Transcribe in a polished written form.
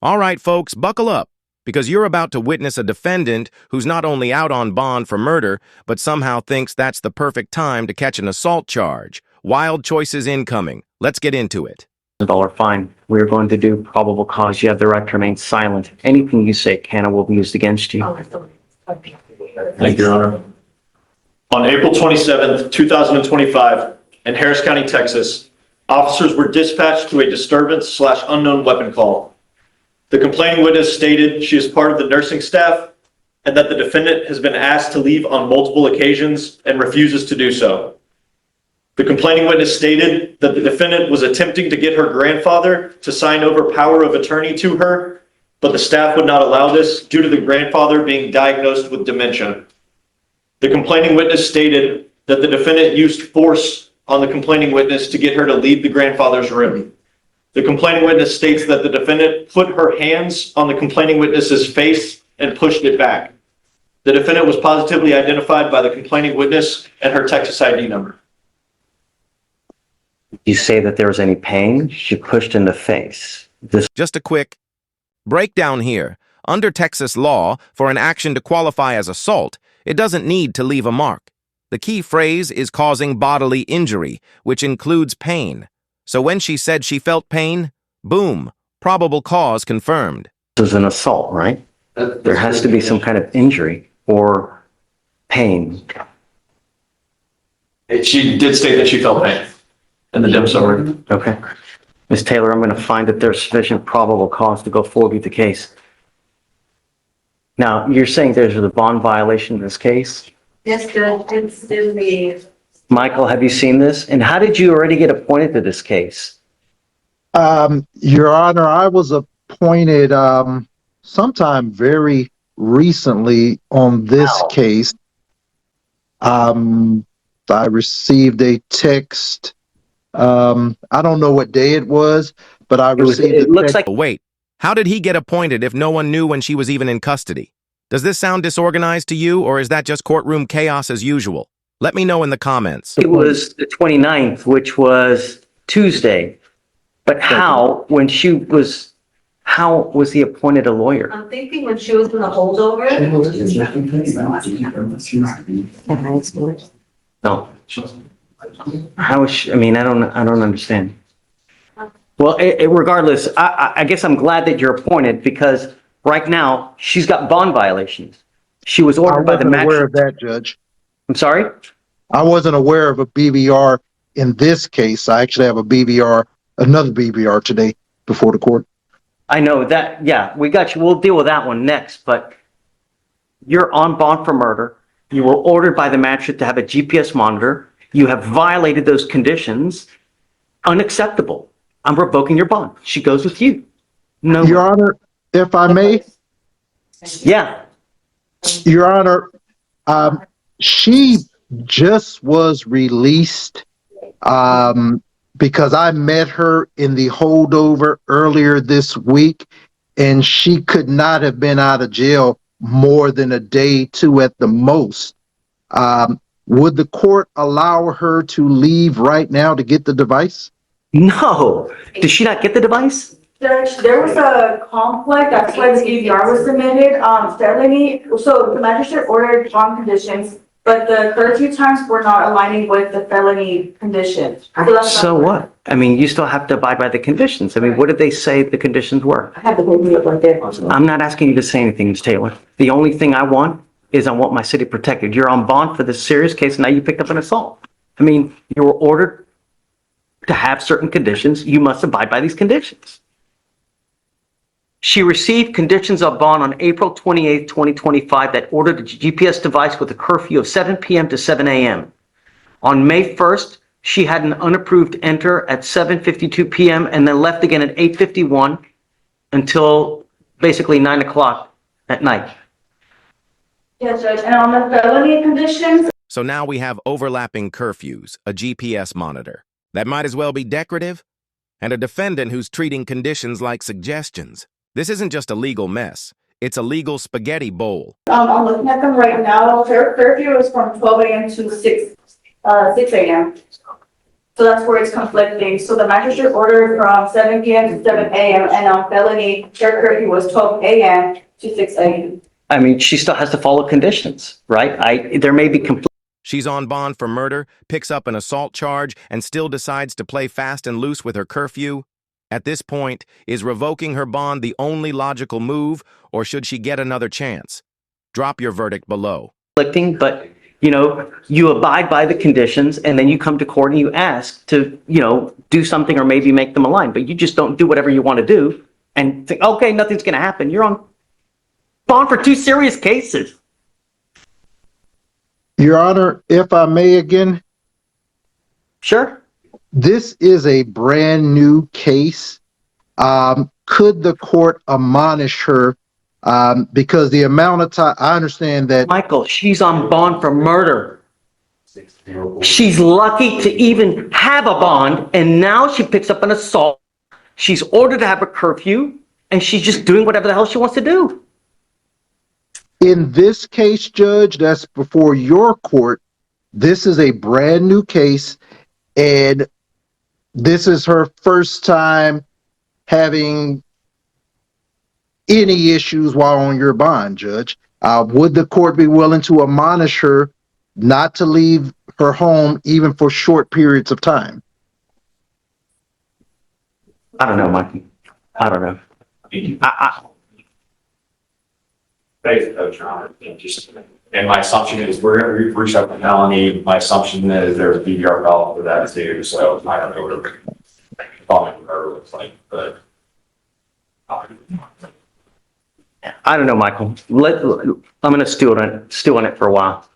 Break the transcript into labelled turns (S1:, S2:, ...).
S1: All right, folks, buckle up, because you're about to witness a defendant who's not only out on bond for murder, but somehow thinks that's the perfect time to catch an assault charge. Wild choices incoming. Let's get into it.
S2: $1 fine. We're going to do probable cause. You have the right to remain silent. Anything you say can and will be used against you.
S3: Thank you, Your Honor. On April 27th, 2025, in Harris County, Texas, officers were dispatched to a disturbance/unknown weapon call. The complaining witness stated she is part of the nursing staff and that the defendant has been asked to leave on multiple occasions and refuses to do so. The complaining witness stated that the defendant was attempting to get her grandfather to sign over power of attorney to her, but the staff would not allow this due to the grandfather being diagnosed with dementia. The complaining witness stated that the defendant used force on the complaining witness to get her to leave the grandfather's room. The complaining witness states that the defendant put her hands on the complaining witness's face and pushed it back. The defendant was positively identified by the complaining witness and her Texas ID number.
S2: You say that there was any pain? She pushed in the face.
S1: Just a quick breakdown here. Under Texas law, for an action to qualify as assault, it doesn't need to leave a mark. The key phrase is causing bodily injury, which includes pain. So when she said she felt pain, boom, probable cause confirmed.
S2: This is an assault, right? There has to be some kind of injury or pain.
S3: She did state that she felt pain in the dim summary.
S2: Okay. Ms. Taylor, I'm going to find that there's sufficient probable cause to go forward with the case. Now, you're saying there's a bond violation in this case?
S4: Yes, Judge, it's in the.
S2: Michael, have you seen this? And how did you already get appointed to this case?
S5: Your Honor, I was appointed sometime very recently on this case. I received a text. I don't know what day it was, but I received
S2: it looks like.
S1: Wait, how did he get appointed if no one knew when she was even in custody? Does this sound disorganized to you, or is that just courtroom chaos as usual? Let me know in the comments.
S2: It was the 29th, which was Tuesday. But how was he appointed a lawyer?
S4: I'm thinking when she was in the holdover.
S2: No. How is she, I mean, I don't understand. Well, regardless, I guess I'm glad that you're appointed because right now she's got bond violations. She was ordered by the
S5: I wasn't aware of
S2: magistrate.
S5: that, Judge.
S2: I'm sorry?
S5: I wasn't aware of a BVR in this case. I actually have another BVR today before the court.
S2: I know that, yeah, we got you. We'll deal with that one next, but you're on bond for murder. You were ordered by the magistrate to have a GPS monitor. You have violated those conditions. Unacceptable. I'm revoking your bond. She goes with you. No.
S5: Your Honor, if I may,
S2: Yeah.
S5: Your Honor, she just was released because I met her in the holdover earlier this week, and she could not have been out of jail more than a day, two at the most. Would the court allow her to leave right now to get the device?
S2: No. Did she not get the device?
S6: Judge, there was a conflict, that's why the DVR was submitted, felony, so the magistrate ordered bond conditions, but the curfew times were not aligning with the felony conditions.
S2: So what? I mean, you still have to abide by the conditions. I mean, what did they say the conditions were?
S6: I have the paperwork right there.
S2: I'm not asking you to say anything, Ms. Taylor. The only thing I want is I want my city protected. You're on bond for this serious case, and now you picked up an assault. I mean, you were ordered to have certain conditions. You must abide by these conditions. She received conditions of bond on April 28, 2025 that ordered a GPS device with a curfew of 7 p.m. to 7 a.m. On May 1st, she had an unapproved enter at 7:52 p.m. and then left again at 8:51 until basically 9 o'clock at night.
S6: Yes, Judge, and on the felony conditions,
S1: So now we have overlapping curfews, a GPS monitor. That might as well be decorative, and a defendant who's treating conditions like suggestions. This isn't just a legal mess. It's a legal spaghetti bowl.
S6: I'm looking at them right now, her curfew is from 12 a.m. to 6 a.m. So that's where it's conflicting. So the magistrate ordered from 7 PM to 7 AM, and on felony, their curfew was 12 AM to 6 AM.
S2: I mean, she still has to follow conditions, right? There may be
S1: She's on bond for murder, picks up an assault charge, and still decides to play fast and loose with her curfew. At this point, is revoking her bond the only logical move, or should she get another chance? Drop your verdict below.
S2: conflicting, but, you know, you abide by the conditions and then you come to court and you ask to, you know, do something or maybe make them align, but you just don't do whatever you want to do and think, okay, nothing's going to happen. You're on bond for 2 serious cases.
S5: Your Honor, if I may again,
S2: Sure.
S5: this is a brand new case. Could the court admonish her? Because the amount of time, I understand that
S2: Michael, she's on bond for murder. She's lucky to even have a bond, and now she picks up an assault. She's ordered to have a curfew, and she's just doing whatever the hell she wants to do.
S5: in this case, Judge, that's before your court, this is a brand new case, and this is her first time having any issues while on your bond, Judge. Would the court be willing to admonish her not to leave her home even for short periods of time?
S2: I don't know, Mikey. I don't know.
S7: Faith, Coach, Your Honor, and my assumption is we've reached out to felony. My assumption is there's a DVR call for that too, so I don't know what a following murder looks like, but.
S2: I don't know, Michael. I'm going to stew on it for a while.